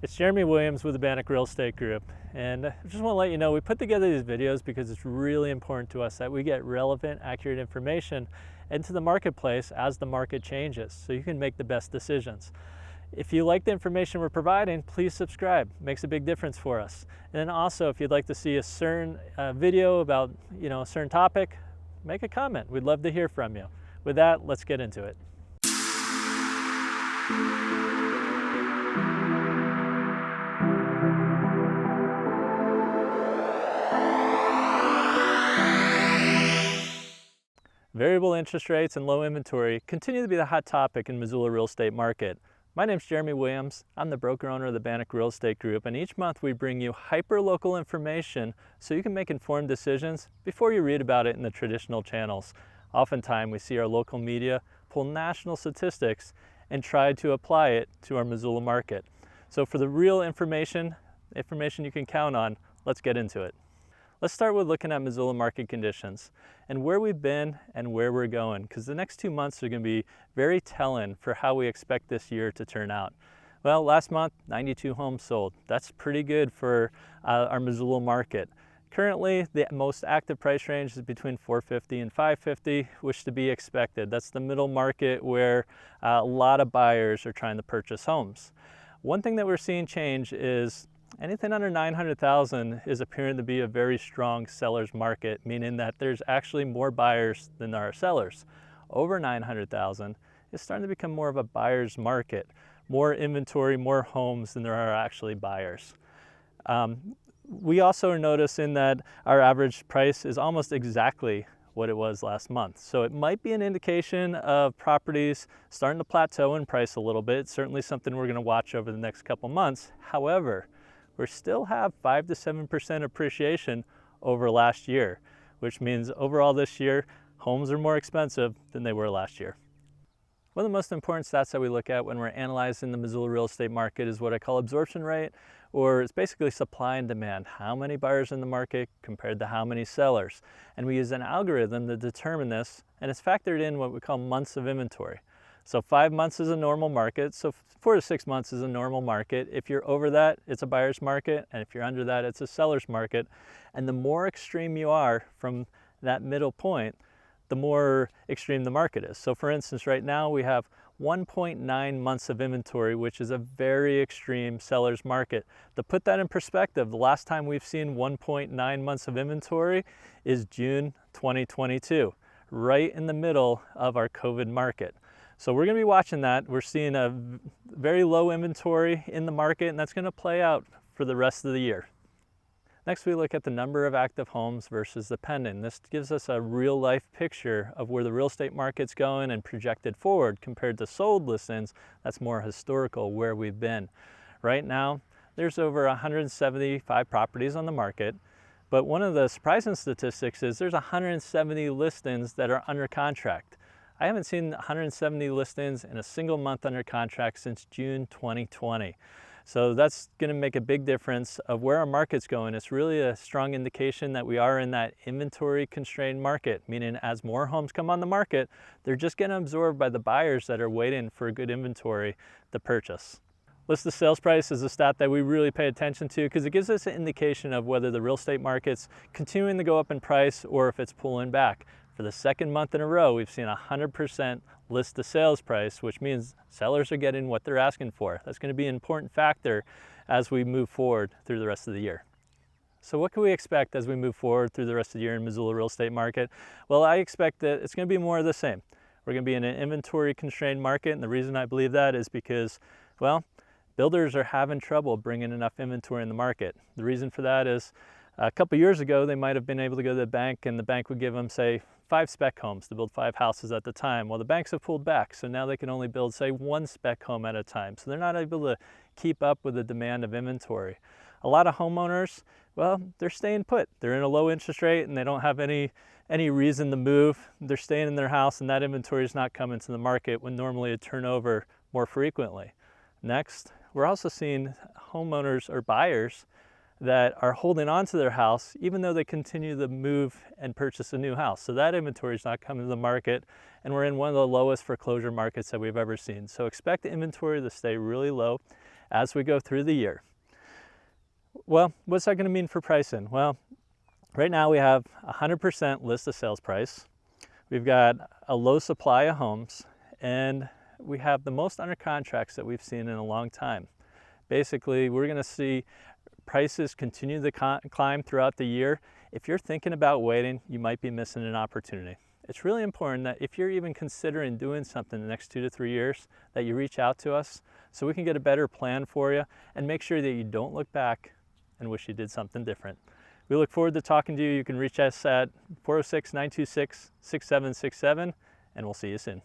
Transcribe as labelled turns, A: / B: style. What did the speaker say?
A: It's Jeremy Williams with the Bannock Real Estate Group, and I just want to let you know we put together these videos because it's really important to us that we get relevant, accurate information into the marketplace as the market changes so you can make the best decisions. If you like the information we're providing, please subscribe. It makes a big difference for us. And then also, if you'd like to see a certain video about a certain topic, make a comment. We'd love to hear from you. With that, let's get into it. Variable interest rates and low inventory continue to be the hot topic in Missoula real estate market. My name's Jeremy Williams. I'm the broker owner of the Bannock Real Estate Group, and each month we bring you hyper-local information so you can make informed decisions before you read about it in the traditional channels. Oftentimes we see our local media pull national statistics and try to apply it to our Missoula market. So for the real information you can count on, let's get into it. Let's start with looking at Missoula market conditions and where we've been and where we're going, because the next 2 months are going to be very telling for how we expect this year to turn out. Well, last month, 92 homes sold. That's pretty good for our Missoula market. Currently, the most active price range is between $450 and $550, which is to be expected. That's the middle market where a lot of buyers are trying to purchase homes. One thing that we're seeing change is anything under $900,000 is appearing to be a very strong seller's market, meaning that there's actually more buyers than there are sellers. Over $900,000 is starting to become more of a buyer's market, more inventory, more homes than there are actually buyers. We also are noticing that our average price is almost exactly what it was last month. So it might be an indication of properties starting to plateau in price a little bit. It's certainly something we're going to watch over the next couple months. However, we still have 5 to 7% appreciation over last year, which means overall this year, homes are more expensive than they were last year. One of the most important stats that we look at when we're analyzing the Missoula real estate market is what I call absorption rate, or it's basically supply and demand. How many buyers in the market compared to how many sellers? And we use an algorithm to determine this, and it's factored in what we call months of inventory. So 5 months is a normal market, so 4 to 6 months is a normal market. If you're over that, it's a buyer's market, and if you're under that, it's a seller's market. And the more extreme you are from that middle point, the more extreme the market is. So for instance, right now we have 1.9 months of inventory, which is a very extreme seller's market. To put that in perspective, the last time we've seen 1.9 months of inventory is June 2022, right in the middle of our COVID market. So we're going to be watching that. We're seeing a very low inventory in the market, and that's going to play out for the rest of the year. Next, we look at the number of active homes versus the pending. This gives us a real life picture of where the real estate market's going and projected forward compared to sold listings. That's more historical where we've been. Right now, there's over 175 properties on the market, but one of the surprising statistics is there's 170 listings that are under contract. I haven't seen 170 listings in a single month under contract since June 2020. So that's going to make a big difference of where our market's going. It's really a strong indication that we are in that inventory constrained market, meaning as more homes come on the market, they're just getting absorbed by the buyers that are waiting for a good inventory to purchase. List of sales price is a stat that we really pay attention to because it gives us an indication of whether the real estate market's continuing to go up in price or if it's pulling back. For the second month in a row, we've seen 100% list to sales price, which means sellers are getting what they're asking for. That's going to be an important factor as we move forward through the rest of the year. So what can we expect as we move forward through the rest of the year in Missoula real estate market? Well, I expect that it's going to be more of the same. We're going to be in an inventory constrained market, and the reason I believe that is because, well, builders are having trouble bringing enough inventory in the market. The reason for that is a couple years ago, they might have been able to go to the bank and the bank would give them, say, 5 spec homes to build 5 houses at the time. Well, the banks have pulled back, so now they can only build, say, 1 spec home at a time. So they're not able to keep up with the demand of inventory. A lot of homeowners, well, they're staying put. They're in a low interest rate and they don't have any reason to move. They're staying in their house and that inventory is not coming to the market when normally it turn over more frequently. Next, we're also seeing homeowners or buyers that are holding on to their house even though they continue to move and purchase a new house. So that inventory is not coming to the market, and we're in one of the lowest foreclosure markets that we've ever seen. So expect the inventory to stay really low. as we go through the year. Well, what's that going to mean for pricing? Well, right now we have 100% list of sales price. We've got a low supply of homes, and we have the most under contracts that we've seen in a long time. Basically, we're going to see prices continue to climb throughout the year. If you're thinking about waiting, you might be missing an opportunity. It's really important that if you're even considering doing something the next 2 to 3 years, that you reach out to us so we can get a better plan for you and make sure that you don't look back and wish you did something different. We look forward to talking to you. You can reach us at 406-926-6767, and we'll see you soon.